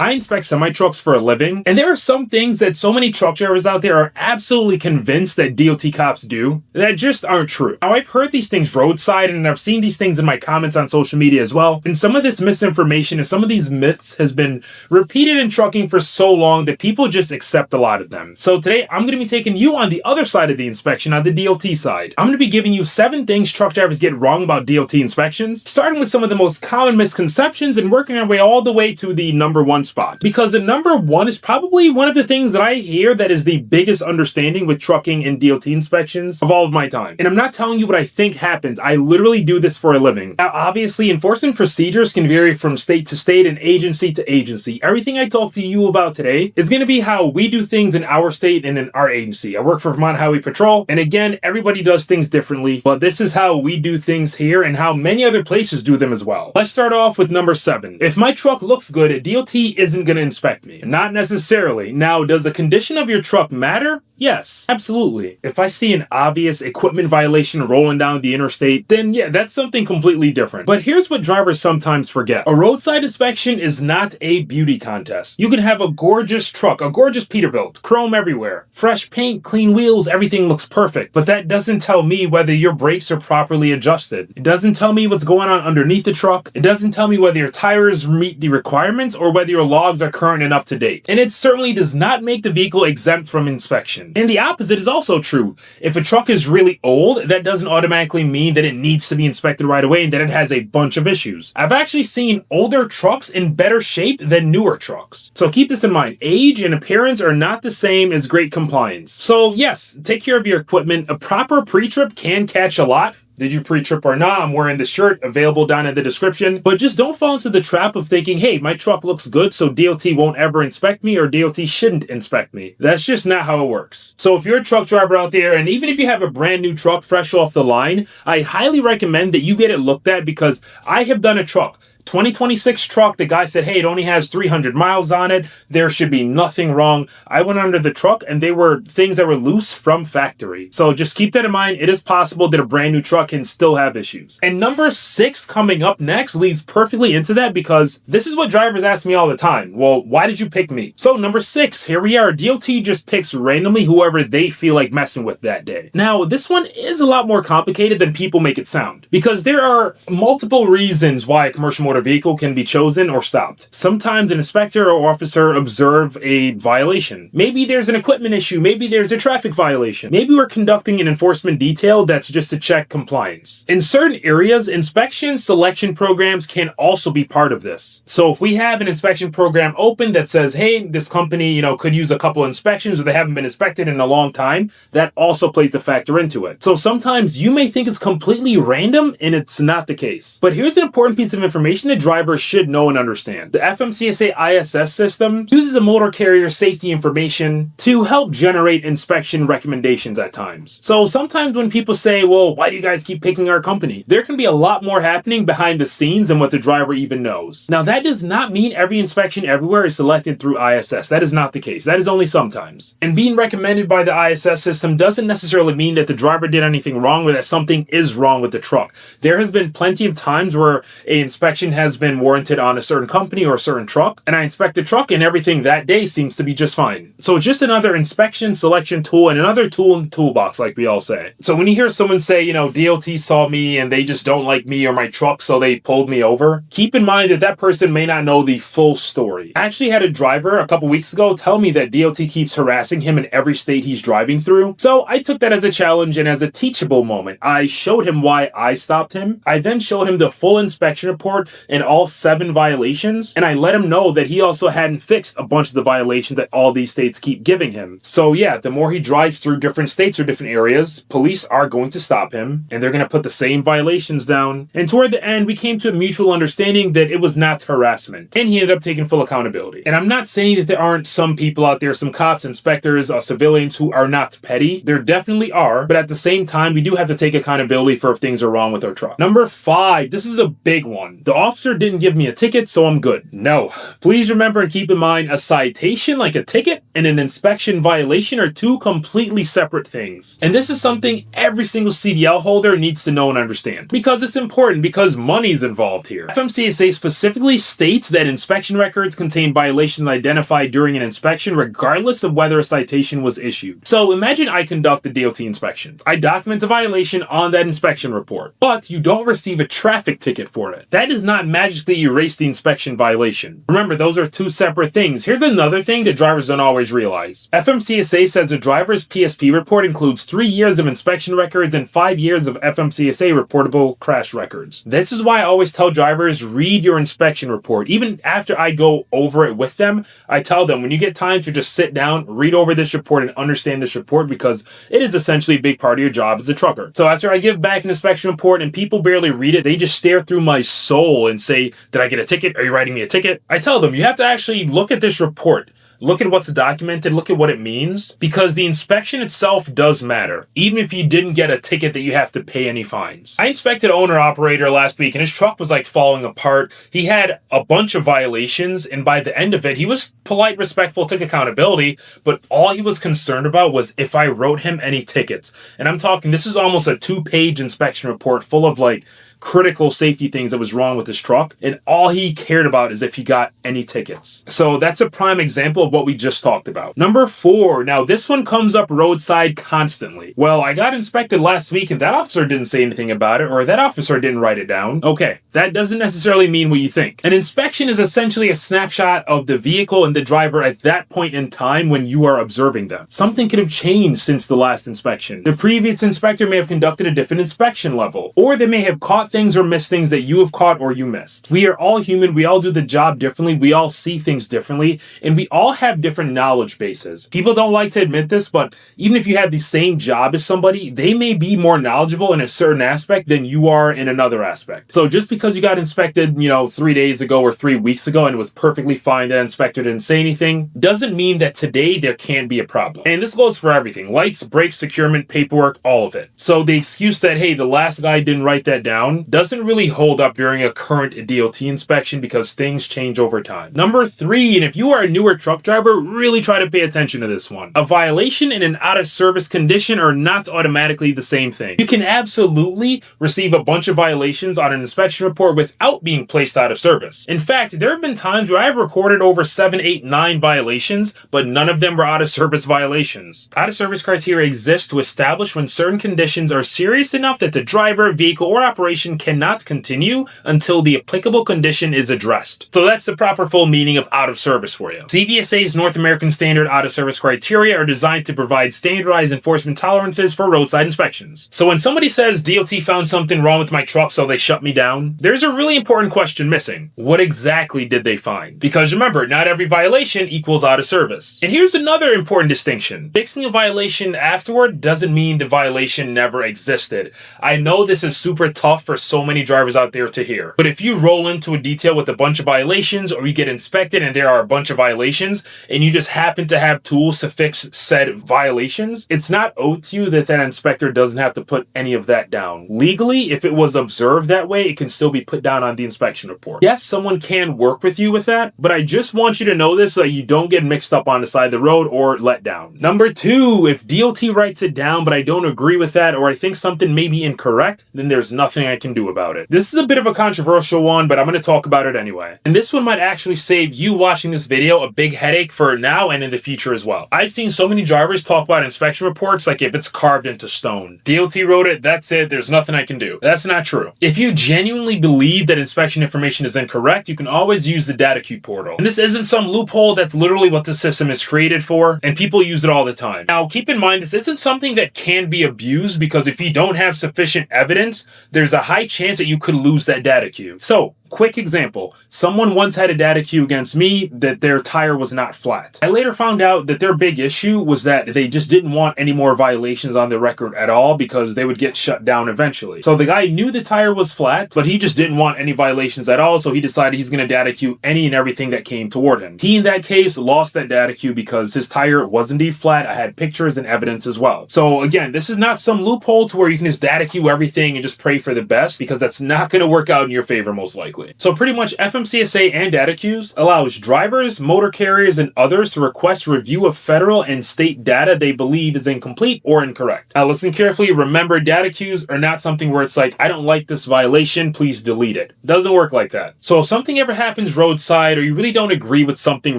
I inspect semi-trucks for a living, and there are some things that so many truck drivers out there are absolutely convinced that DOT cops do that just aren't true. Now, I've heard these things roadside, and I've seen these things in my comments on social media as well, and some of this misinformation and some of these myths has been repeated in trucking for so long that people just accept a lot of them. So today, I'm going to be taking you on the other side of the inspection, on the DOT side. I'm going to be giving you 7 things truck drivers get wrong about DOT inspections, starting with some of the most common misconceptions and working our way all the way to the number 1 spot. Because the number 1 is probably one of the things that I hear that is the biggest understanding with trucking and DOT inspections of all of my time. And I'm not telling you what I think happens. I literally do this for a living. Now, obviously, enforcement procedures can vary from state to state and agency to agency. Everything I talk to you about today is going to be how we do things in our state and in our agency. I work for Vermont Highway Patrol, and again, everybody does things differently, but this is how we do things here and how many other places do them as well. Let's start off with number 7. If my truck looks good, DOT isn't going to inspect me. Not necessarily. Now, does the condition of your truck matter? Yes, absolutely. If I see an obvious equipment violation rolling down the interstate, then yeah, that's something completely different. But here's what drivers sometimes forget. A roadside inspection is not a beauty contest. You can have a gorgeous truck, a gorgeous Peterbilt, chrome everywhere, fresh paint, clean wheels, everything looks perfect. But that doesn't tell me whether your brakes are properly adjusted. It doesn't tell me what's going on underneath the truck. It doesn't tell me whether your tires meet the requirements or whether your logs are current and up to date. And it certainly does not make the vehicle exempt from inspection. And the opposite is also true. If a truck is really old, that doesn't automatically mean that it needs to be inspected right away and that it has a bunch of issues. I've actually seen older trucks in better shape than newer trucks. So keep this in mind. Age and appearance are not the same as great compliance. So yes, take care of your equipment. A proper pre-trip can catch a lot. Did you pre-trip or not? I'm wearing the shirt, available down in the description. But just don't fall into the trap of thinking, hey, my truck looks good, so DOT won't ever inspect me or DOT shouldn't inspect me. That's just not how it works. So if you're a truck driver out there, and even if you have a brand new truck fresh off the line, I highly recommend that you get it looked at, because I have done a truck. 2026 truck, the guy said, hey, it only has 300 miles on it. There should be nothing wrong. I went under the truck and they were things that were loose from factory. So just keep that in mind. It is possible that a brand new truck can still have issues. And number 6 coming up next leads perfectly into that, because this is what drivers ask me all the time. Well, why did you pick me? So number 6, here we are. DOT just picks randomly whoever they feel like messing with that day. Now, this one is a lot more complicated than people make it sound, because there are multiple reasons why a commercial motor vehicle can be chosen or stopped. Sometimes an inspector or officer observe a violation. Maybe there's an equipment issue. Maybe there's a traffic violation. Maybe we're conducting an enforcement detail that's just to check compliance. In certain areas, inspection selection programs can also be part of this. So if we have an inspection program open that says, hey, this company, could use a couple inspections, or they haven't been inspected in a long time, that also plays a factor into it. So sometimes you may think it's completely random, and it's not the case. But here's an important piece of information that drivers should know and understand. The FMCSA ISS system uses a motor carrier safety information to help generate inspection recommendations at times. So sometimes when people say, well, why do you guys keep picking our company? There can be a lot more happening behind the scenes than what the driver even knows. Now, that does not mean every inspection everywhere is selected through ISS. That is not the case. That is only sometimes. And being recommended by the ISS system doesn't necessarily mean that the driver did anything wrong or that something is wrong with the truck. There has been plenty of times where an inspection has been warranted on a certain company or a certain truck, and I inspect the truck and everything that day seems to be just fine. So it's just another inspection selection tool and another tool in the toolbox, like we all say. So when you hear someone say, DOT saw me and they just don't like me or my truck, so they pulled me over, keep in mind that that person may not know the full story. I actually had a driver a couple weeks ago tell me that DOT keeps harassing him in every state he's driving through. So I took that as a challenge and as a teachable moment. I showed him why I stopped him. I then showed him the full inspection report and all 7 violations, and I let him know that he also hadn't fixed a bunch of the violations that all these states keep giving him. So yeah, the more he drives through different states or different areas, police are going to stop him, and they're going to put the same violations down. And toward the end, we came to a mutual understanding that it was not harassment, and he ended up taking full accountability. And I'm not saying that there aren't some people out there, some cops, inspectors, civilians who are not petty. There definitely are, but at the same time, we do have to take accountability for if things are wrong with our truck. Number 5, this is a big one. The officer didn't give me a ticket, so I'm good. No. Please remember and keep in mind, a citation, like a ticket, and an inspection violation are two completely separate things. And this is something every single CDL holder needs to know and understand. Because it's important, because money's involved here. FMCSA specifically states that inspection records contain violations identified during an inspection, regardless of whether a citation was issued. So imagine I conduct a DOT inspection. I document a violation on that inspection report, but you don't receive a traffic ticket for it. That does not magically erase the inspection violation. Remember, those are two separate things. Here's another thing that drivers don't always realize. FMCSA says a driver's PSP report includes 3 years of inspection records and 5 years of FMCSA reportable crash records. This is why I always tell drivers, read your inspection report. Even after I go over it with them, I tell them, when you get time to just sit down, read over this report and understand this report, because it is essentially a big part of your job as a trucker. So after I give back an inspection report and people barely read it, they just stare through my soul and say, did I get a ticket? Are you writing me a ticket? I tell them, you have to actually look at this report. Look at what's documented, look at what it means, because the inspection itself does matter, even if you didn't get a ticket that you have to pay any fines. I inspected an owner-operator last week, and his truck was like falling apart. He had a bunch of violations, and by the end of it, he was polite, respectful, took accountability, but all he was concerned about was if I wrote him any tickets. And I'm talking, this is almost a 2-page inspection report full of like critical safety things that was wrong with his truck, and all he cared about is if he got any tickets. So that's a prime example of what we just talked about. Number 4, now this one comes up roadside constantly. Well, I got inspected last week and that officer didn't say anything about it, or that officer didn't write it down. Okay, that doesn't necessarily mean what you think. An inspection is essentially a snapshot of the vehicle and the driver at that point in time when you are observing them. Something could have changed since the last inspection. The previous inspector may have conducted a different inspection level, or they may have caught things or missed things that you have caught or you missed. We are all human. We all do the job differently. We all see things differently, and we all have different knowledge bases. People don't like to admit this, but even if you have the same job as somebody, they may be more knowledgeable in a certain aspect than you are in another aspect. So just because you got inspected, 3 days ago or 3 weeks ago and it was perfectly fine, that inspector didn't say anything, doesn't mean that today there can't be a problem. And this goes for everything. Lights, brakes, securement, paperwork, all of it. So the excuse that, hey, the last guy didn't write that down, doesn't really hold up during a current DOT inspection, because things change over time. Number 3, and if you are a newer truck driver, really try to pay attention to this one. A violation and an out-of-service condition are not automatically the same thing. You can absolutely receive a bunch of violations on an inspection report without being placed out of service. In fact, there have been times where I have recorded over 7, 8, 9 violations, but none of them were out-of-service violations. Out-of-service criteria exist to establish when certain conditions are serious enough that the driver, vehicle, or operation cannot continue until the applicable condition is addressed. So that's the proper full meaning of out of service for you. CVSA's North American Standard out of service criteria are designed to provide standardized enforcement tolerances for roadside inspections. So when somebody says DOT found something wrong with my truck so they shut me down, there's a really important question missing. What exactly did they find? Because remember, not every violation equals out of service. And here's another important distinction. Fixing a violation afterward doesn't mean the violation never existed. I know this is super tough for so many drivers out there to hear. But if you roll into a detail with a bunch of violations, or you get inspected and there are a bunch of violations, and you just happen to have tools to fix said violations, it's not owed to you that that inspector doesn't have to put any of that down. Legally, if it was observed that way, it can still be put down on the inspection report. Yes, someone can work with you with that, but I just want you to know this so that you don't get mixed up on the side of the road or let down. Number 2, if DOT writes it down, but I don't agree with that, or I think something may be incorrect, then there's nothing I can do about it. This is a bit of a controversial one, but I'm going to talk about it anyway. And this one might actually save you watching this video a big headache for now and in the future as well. I've seen so many drivers talk about inspection reports like if it's carved into stone. DOT wrote it, that's it, there's nothing I can do. That's not true. If you genuinely believe that inspection information is incorrect, you can always use the data queue portal. And this isn't some loophole, that's literally what the system is created for, and people use it all the time. Now, keep in mind, this isn't something that can be abused, because if you don't have sufficient evidence, there's a high chance that you could lose that data queue. So, quick example. Someone once had a data queue against me that their tire was not flat. I later found out that their big issue was that they just didn't want any more violations on their record at all, because they would get shut down eventually. So the guy knew the tire was flat, but he just didn't want any violations at all, so he decided he's going to data queue any and everything that came toward him. He, in that case, lost that data queue because his tire was indeed flat. I had pictures and evidence as well. So again, this is not some loophole to where you can just data queue everything and just pray for the best, because that's not going to work out in your favor most likely. basically. So pretty much FMCSA and data queues allows drivers, motor carriers, and others to request review of federal and state data they believe is incomplete or incorrect. Now listen carefully, remember data queues are not something where it's like, I don't like this violation, please delete it. It doesn't work like that. So if something ever happens roadside, or you really don't agree with something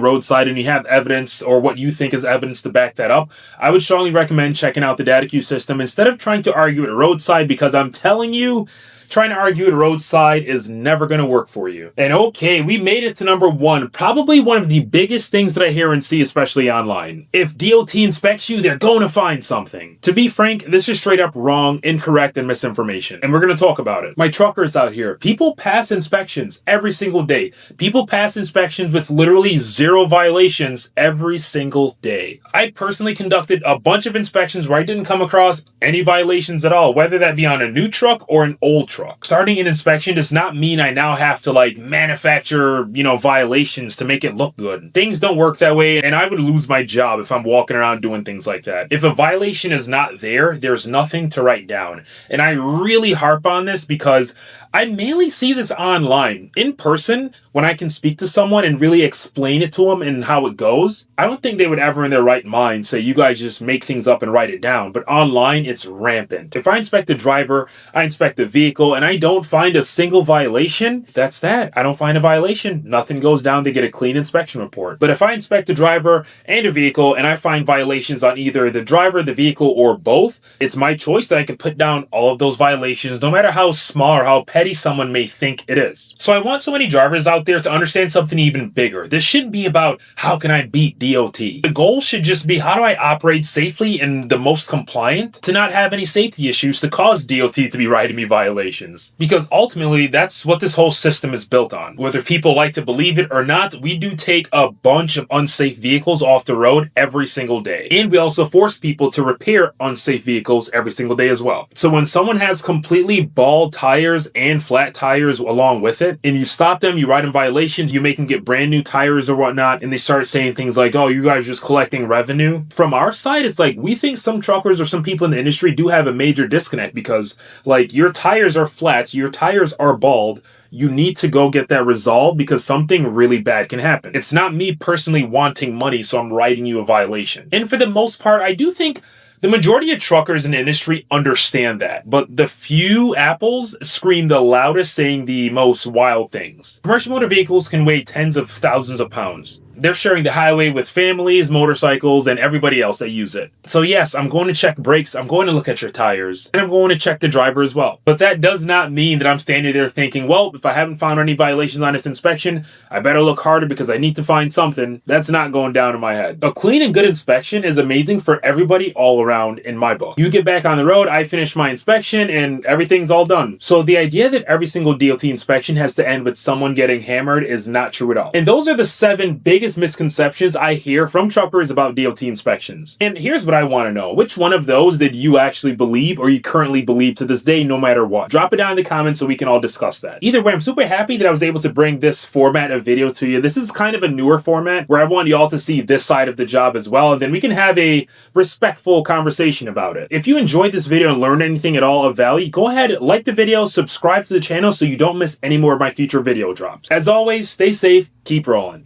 roadside and you have evidence or what you think is evidence to back that up, I would strongly recommend checking out the data queue system instead of trying to argue at roadside, because I'm telling you, trying to argue at roadside is never going to work for you. And okay, we made it to number 1, probably one of the biggest things that I hear and see, especially online. If DOT inspects you, they're going to find something. To be frank, this is straight up wrong, incorrect, and misinformation. And we're going to talk about it. My truckers out here, people pass inspections every single day. People pass inspections with literally 0 violations every single day. I personally conducted a bunch of inspections where I didn't come across any violations at all, whether that be on a new truck or an old truck. Starting an inspection does not mean I now have to manufacture, violations to make it look good. Things don't work that way, and I would lose my job if I'm walking around doing things like that. If a violation is not there, there's nothing to write down. And I really harp on this because I mainly see this online. In person, when I can speak to someone and really explain it to them and how it goes, I don't think they would ever in their right mind say, you guys just make things up and write it down. But online, it's rampant. If I inspect a driver, I inspect the vehicle, and I don't find a single violation, that's that. I don't find a violation. Nothing goes down. They get a clean inspection report. But if I inspect a driver and a vehicle and I find violations on either the driver, the vehicle, or both, it's my choice that I can put down all of those violations, no matter how small or how petty someone may think it is. So I want so many drivers out there to understand something even bigger. This shouldn't be about how can I beat DOT. The goal should just be how do I operate safely and the most compliant to not have any safety issues to cause DOT to be writing me violations. Because ultimately, that's what this whole system is built on. Whether people like to believe it or not, we do take a bunch of unsafe vehicles off the road every single day. And we also force people to repair unsafe vehicles every single day as well. So when someone has completely bald tires and flat tires along with it, and you stop them, you write them violations, you make them get brand new tires or whatnot, and they start saying things like, oh, you guys are just collecting revenue. From our side, it's like, we think some truckers or some people in the industry do have a major disconnect because, your tires are flat, your tires are bald, you need to go get that resolved because something really bad can happen. It's not me personally wanting money, so I'm writing you a violation. And for the most part, I do think the majority of truckers in the industry understand that, but the few apples scream the loudest, saying the most wild things. Commercial motor vehicles can weigh tens of thousands of pounds. They're sharing the highway with families, motorcycles, and everybody else that use it. So yes, I'm going to check brakes, I'm going to look at your tires, and I'm going to check the driver as well. But that does not mean that I'm standing there thinking, well, if I haven't found any violations on this inspection, I better look harder because I need to find something. That's not going down in my head. A clean and good inspection is amazing for everybody all around in my book. You get back on the road, I finish my inspection, and everything's all done. So the idea that every single DOT inspection has to end with someone getting hammered is not true at all. And those are the 7 biggest misconceptions I hear from truckers about DOT inspections. And here's what I want to know. Which one of those did you actually believe or you currently believe to this day, no matter what? Drop it down in the comments so we can all discuss that. Either way, I'm super happy that I was able to bring this format of video to you. This is kind of a newer format where I want y'all to see this side of the job as well, and then we can have a respectful conversation about it. If you enjoyed this video and learned anything at all of value, go ahead, like the video, subscribe to the channel so you don't miss any more of my future video drops. As always, stay safe, keep rolling.